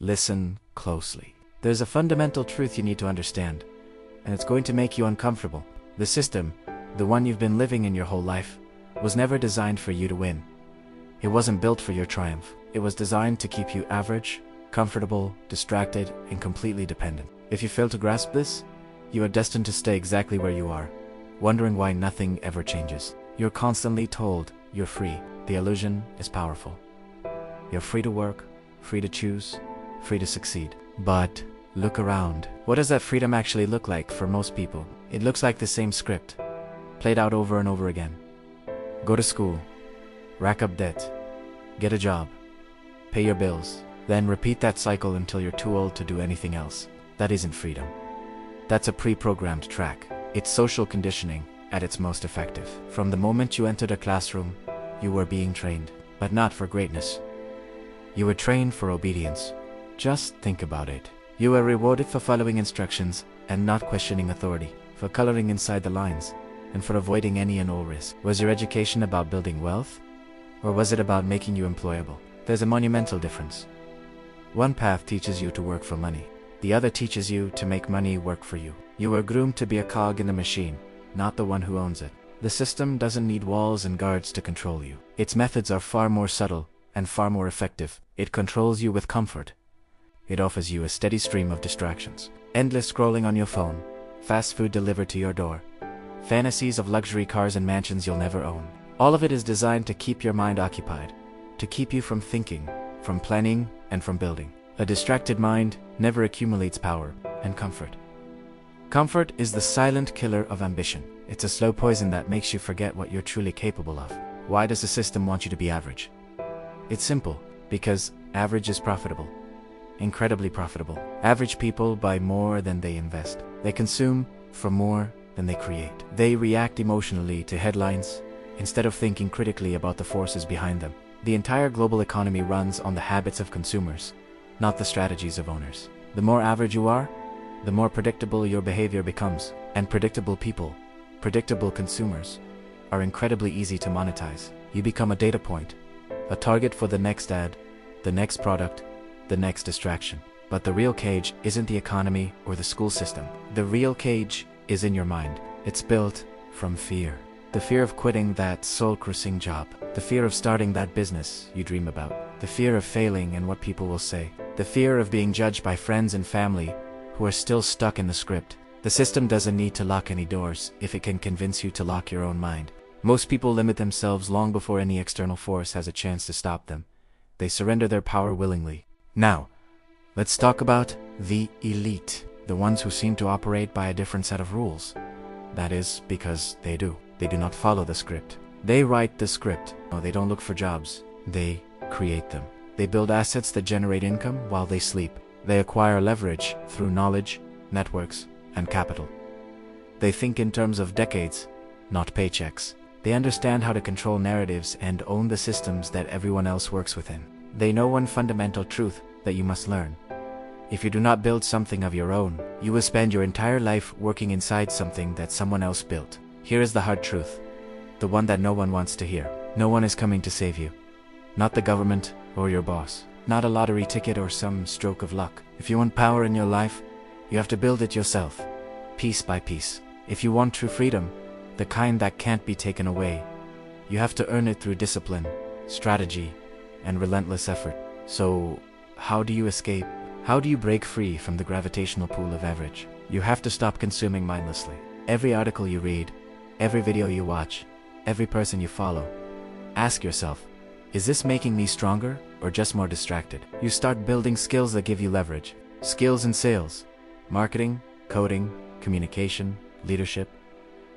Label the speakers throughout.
Speaker 1: Listen closely. There's a fundamental truth you need to understand, and it's going to make you uncomfortable. The system, the one you've been living in your whole life, was never designed for you to win. It wasn't built for your triumph. It was designed to keep you average, comfortable, distracted, and completely dependent. If you fail to grasp this, you are destined to stay exactly where you are, wondering why nothing ever changes. You're constantly told you're free. The illusion is powerful. You're free to work, free to choose, free to succeed. But look around. What does that freedom actually look like for most people? It looks like the same script, played out over and over again. Go to school, rack up debt, get a job, pay your bills, then repeat that cycle until you're too old to do anything else. That isn't freedom. That's a pre-programmed track. It's social conditioning at its most effective. From the moment you entered a classroom, you were being trained, but not for greatness. You were trained for obedience. Just think about it. You were rewarded for following instructions and not questioning authority, for coloring inside the lines, and for avoiding any and all risk. Was your education about building wealth, or was it about making you employable? There's a monumental difference. One path teaches you to work for money. The other teaches you to make money work for you. You were groomed to be a cog in the machine, not the one who owns it. The system doesn't need walls and guards to control you. Its methods are far more subtle and far more effective. It controls you with comfort. It offers you a steady stream of distractions. Endless scrolling on your phone, fast food delivered to your door, fantasies of luxury cars and mansions you'll never own. All of it is designed to keep your mind occupied, to keep you from thinking, from planning, and from building. A distracted mind never accumulates power and comfort. Comfort is the silent killer of ambition. It's a slow poison that makes you forget what you're truly capable of. Why does the system want you to be average? It's simple, because average is profitable. Incredibly profitable. Average people buy more than they invest. They consume for more than they create. They react emotionally to headlines instead of thinking critically about the forces behind them. The entire global economy runs on the habits of consumers, not the strategies of owners. The more average you are, the more predictable your behavior becomes. And predictable people, predictable consumers, are incredibly easy to monetize. You become a data point, a target for the next ad, the next product, the next distraction. But the real cage isn't the economy or the school system. The real cage is in your mind. It's built from fear. The fear of quitting that soul-crushing job. The fear of starting that business you dream about. The fear of failing and what people will say. The fear of being judged by friends and family who are still stuck in the script. The system doesn't need to lock any doors if it can convince you to lock your own mind. Most people limit themselves long before any external force has a chance to stop them. They surrender their power willingly. Now, let's talk about the elite, the ones who seem to operate by a different set of rules. That is because they do. They do not follow the script. They write the script. No, they don't look for jobs. They create them. They build assets that generate income while they sleep. They acquire leverage through knowledge, networks, and capital. They think in terms of decades, not paychecks. They understand how to control narratives and own the systems that everyone else works within. They know one fundamental truth that you must learn. If you do not build something of your own, you will spend your entire life working inside something that someone else built. Here is the hard truth, the one that no one wants to hear. No one is coming to save you. Not the government or your boss. Not a lottery ticket or some stroke of luck. If you want power in your life, you have to build it yourself, piece by piece. If you want true freedom, the kind that can't be taken away, you have to earn it through discipline, strategy, and relentless effort. So, how do you escape? How do you break free from the gravitational pull of average? You have to stop consuming mindlessly. Every article you read, every video you watch, every person you follow, ask yourself, is this making me stronger or just more distracted? You start building skills that give you leverage. Skills in sales, marketing, coding, communication, leadership.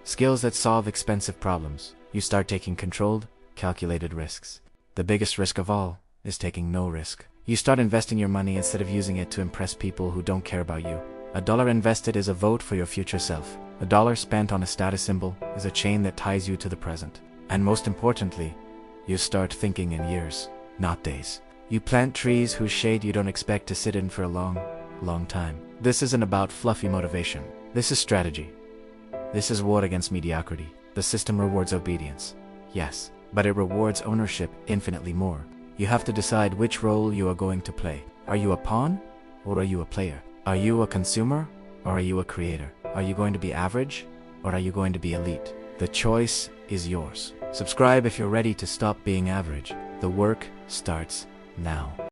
Speaker 1: Skills that solve expensive problems. You start taking controlled, calculated risks. The biggest risk of all is taking no risk. You start investing your money instead of using it to impress people who don't care about you. A dollar invested is a vote for your future self. A dollar spent on a status symbol is a chain that ties you to the present. And most importantly, you start thinking in years, not days. You plant trees whose shade you don't expect to sit in for a long, long time. This isn't about fluffy motivation. This is strategy. This is war against mediocrity. The system rewards obedience, yes, but it rewards ownership infinitely more. You have to decide which role you are going to play. Are you a pawn or are you a player? Are you a consumer or are you a creator? Are you going to be average or are you going to be elite? The choice is yours. Subscribe if you're ready to stop being average. The work starts now.